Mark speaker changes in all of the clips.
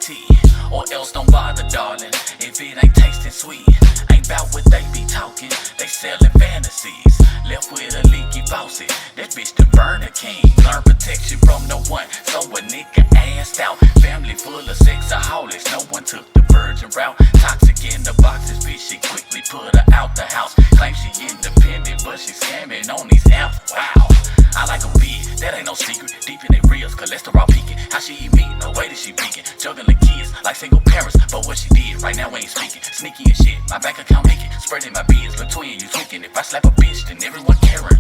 Speaker 1: tea. Or else don't bother, darling, if it ain't tasting sweet. Ain't bout what they be talking, they sellin' fantasies. Left with a leaky faucet, that bitch done burn a king. Learn protection from no one, so a nigga assed out. Family full of sexaholics, no one took the virgin route. Toxic in the boxes, bitch, she quickly put her out the house. Claim she independent, but she scamming on these apps, wow. I like them big, that ain't no secret. Deep in their reels, cholesterol peaking. How she eat meat, no way that she vegan. Juggling kids like single parents, but what she did right now ain't speaking. Sneaky and shit, my bank account leaking. Spreading my beers between you tweaking. If I slap a bitch, then everyone caring.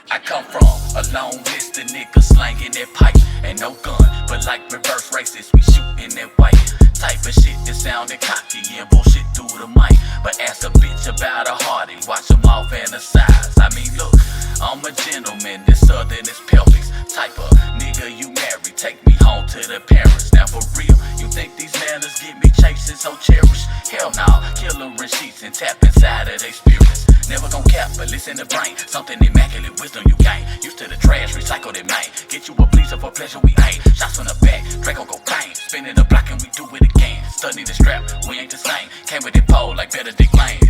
Speaker 1: I come from a long list of niggas slanging that pipe and no gun, but like reverse racists, we shootin' that white type of shit that sounded cocky and bullshit through the mic. But ask a bitch about a hearty, watch them all fantasize. I mean, look, I'm a gentleman, this southern is pelvics type of nigga you marry. Take me home to the parents. Now for real, you think these manners get me chasing so cherished? Hell nah, killer in sheets and tap inside of they spirits. Never gon' cap, but listen to brain. Something immaculate wisdom you gain. Used to the trash, recycle that main. Get you a pleaser for pleasure, we ain't. Shots from the back, Draco go bang. Spinning the block and we do it again. Study the strap, we ain't the same. Came with that pole like better Dick Lane.